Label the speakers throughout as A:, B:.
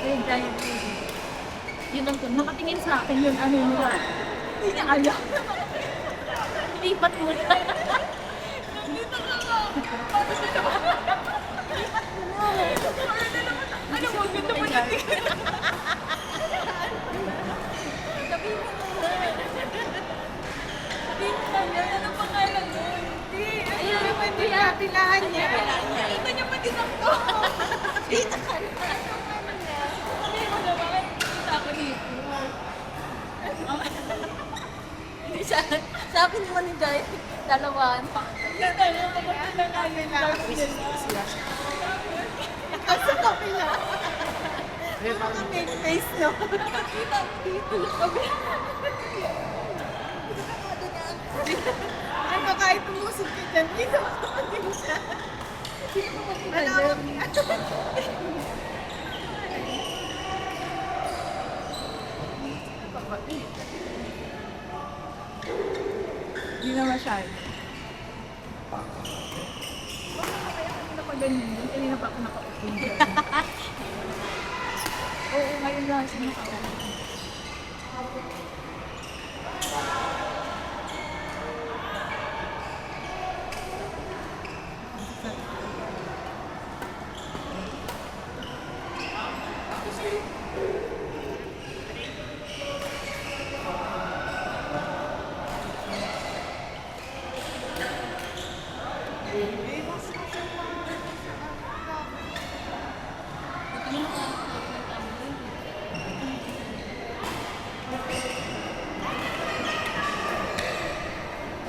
A: May giant baby. Yun ang doon. Nakatingin sa akin yun. Ano yun nila? Hindi niya alam. Lipat mo na.
B: Nandito ka nga. Paano sila? Lipat mo na. Ano mo? Ganda mo natin. Sabihin mo na. Sabihin mo na yan. Anong pangalan mo? Hindi.
A: Ayun, hindi pilahan niya.
B: Nakita niya pa din ako.
A: Dito ka na.
B: Sabihin mo naman. Kita ako dito.
A: Hindi siya. Sa akin naman ni Jai. Dalawan.
B: Yan tayo. Kapag
A: Asa kapila. Make face, no?
B: nakakita ko dito.
A: Ano kahit tumusog ka dyan, dito ako din siya. Ano ako
B: Hindi na masyado. Ano pa ganyan? Kanina pa ako nakaupo. Oo, ngayon lang siya nakaupo.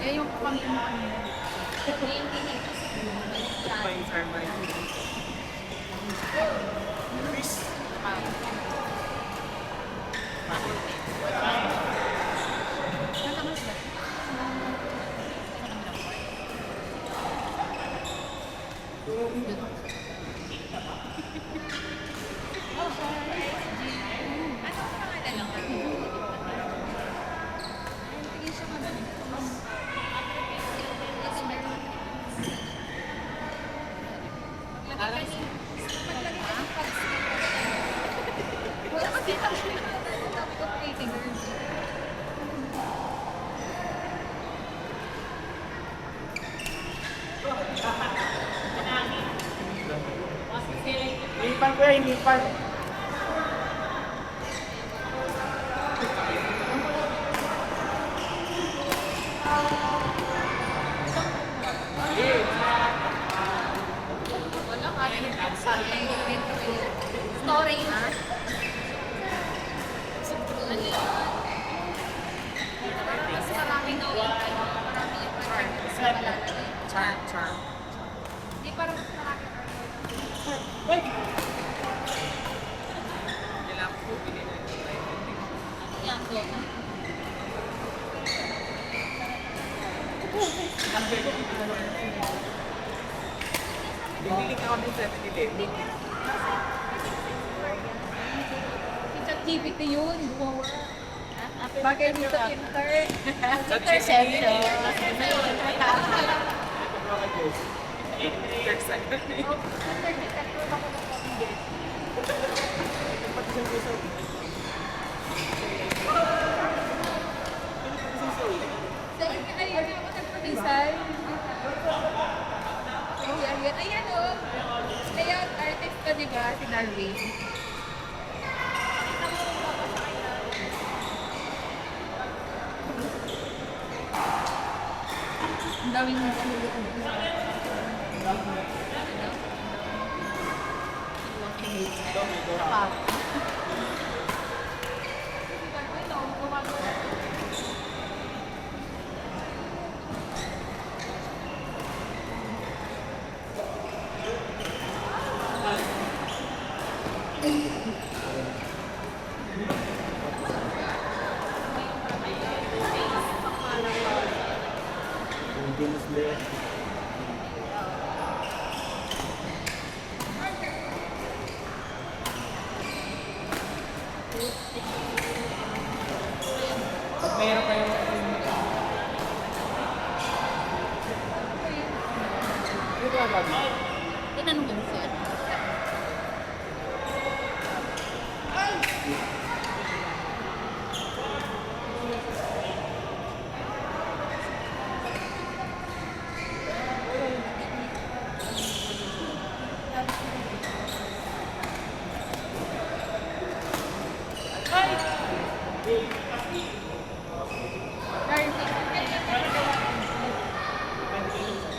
B: Eh, yung pamilya mo kanina. Wala kasi sabi ko pretty girl.
C: Hinipan ko yan, hinipan.
A: Wala ka rin. Story, ha? Mas maraming gawin. Marami yung
C: Charm, charm.
A: Hindi parang mas marami.
C: Kailangan ko pinili.
A: Yan, doon.
C: Bibili ka kami sa 7-Eleven.
A: Si ChatGPT yun, gumawa. Bagay dito, intern.
C: ChatGPT.
B: Ayun ako nagpag-design. Ayan o. Ayan, artist ka diba? Si Darwin. Ang daming
C: Pag mayroon kayong
A: Tinanong ko sir.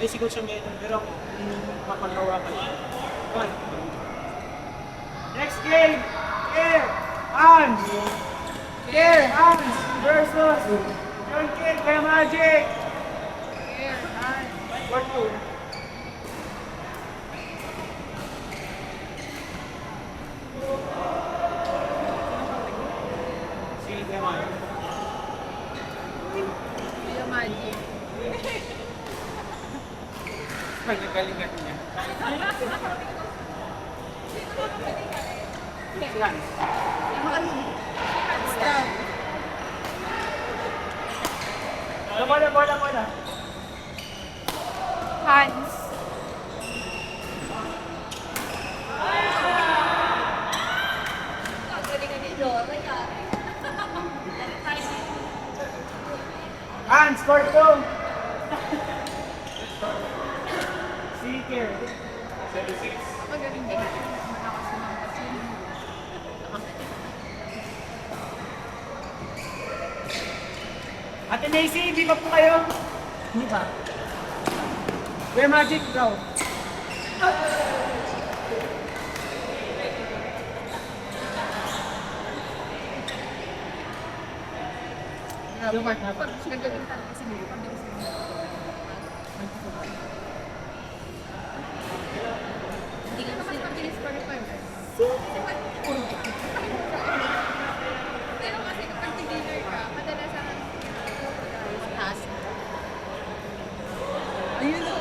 D: May sigaw siya ngayon, pero mapagawa ka lang. One. Next game! Care! Hans! Care! Hans versus John Kid kaya Magic!
B: Here, Hans.
D: Part 2. Sige, kaya Magic.
B: Kuya Magic.
C: Ay, nagalingan niya.
D: Si Hans.
B: Stop.
D: Bola.
B: Hans.
D: Hans, court 2. Si Care.
C: 76.
B: Magaling din. Malakas naman kasi.
D: Ate Macy, hindi pa po kayo? Hindi pa. Where Magic, bro?
B: Grabe. Pag nagaling talaga si Lulu, pag nagaling si Lulu. Hindi ka naman mabilis pa rin. Pero kasi kapag beginner ka, madalasan mataas. Ayun o.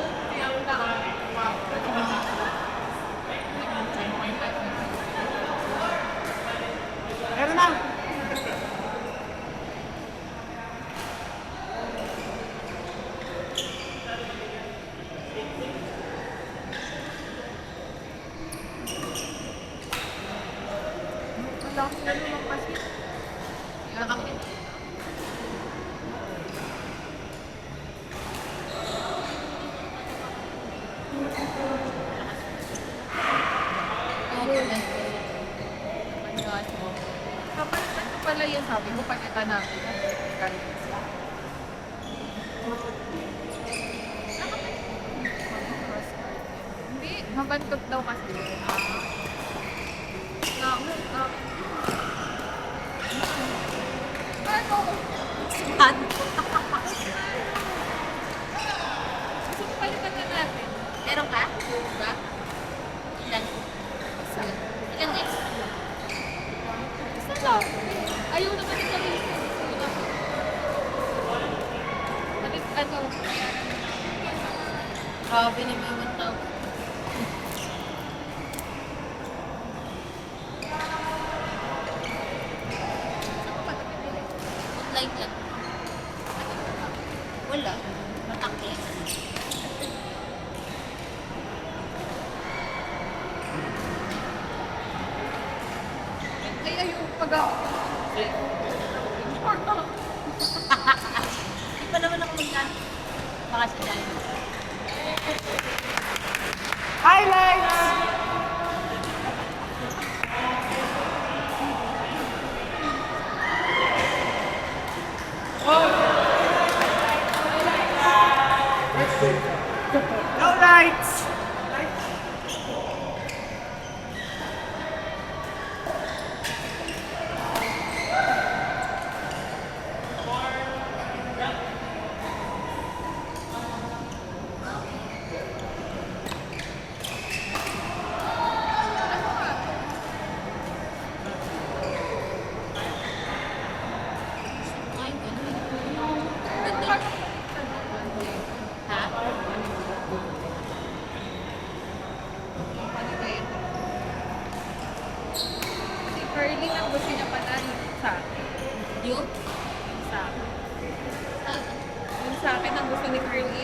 D: Meron na.
B: Malakas na naman kasi. Nakakit. Kapag ano pala yan sabi mo, pagkita namin. Hindi, mabantot daw kasi. Ano?
A: Sad.
B: Gusto ko palitan na natin.
A: Meron ka? Diba? Ilan? Ilan next?
B: Isa lang. Ayaw naman yung kami. Palit ano?
A: Grabe na may 1,000. Online lang. Wala. Matakli.
B: Kaya yung pag-
A: Di pa naman ako magkano. Baka si Dani.
D: Highlights! No lights!
A: Ay, ganun. Ganda. Ha?
B: Ano ba yun? Si Pearly lang gusto niya panalo sa akin.
A: Yun?
B: Sa akin.
A: Ah,
B: Yung sa akin ang gusto ni Pearly.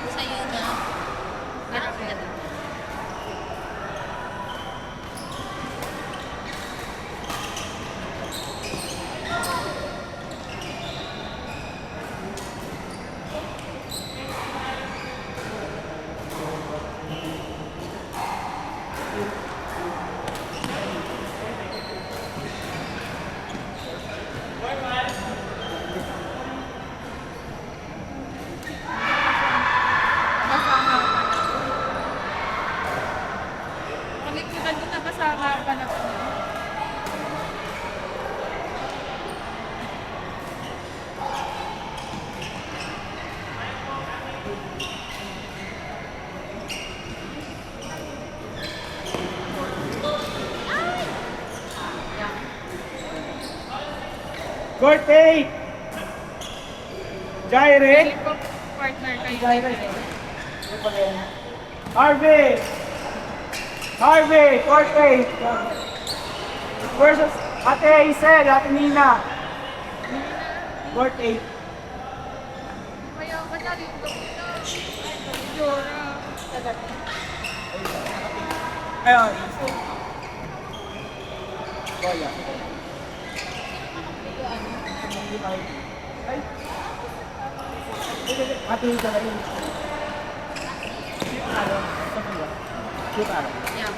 A: sa'yo na. Meron ka na.
D: Court 8. Jaire.
B: Hindi ko partner kayo.
D: Harvey. Harvey, court 8. Versus Ate Isel, Ate Nina. Court 8.
B: Kaya ba na dito? Jora.
D: Ayun. Boya. Ay. Ate Isel na rin. Shoot araw.
B: Yeah.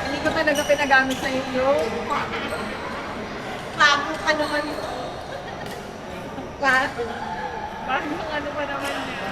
B: Hindi ko talaga pinagamit sa inyo. Bago ka naman. Bago ano pa naman niya.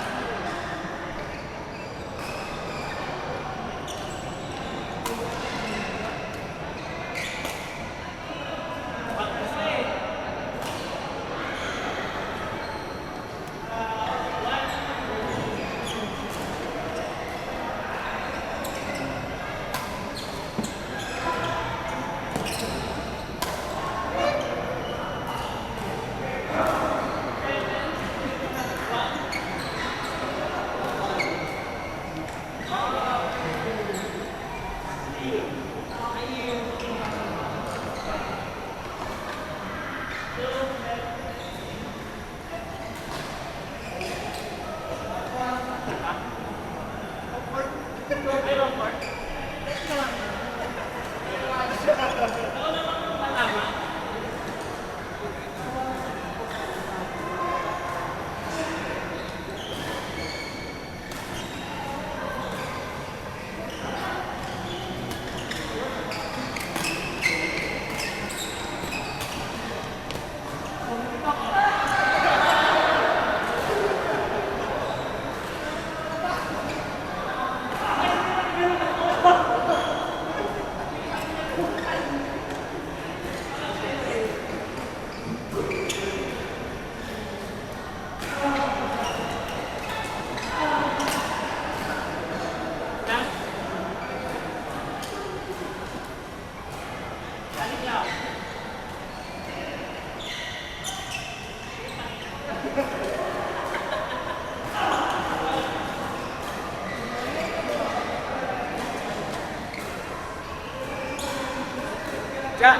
D: Ja.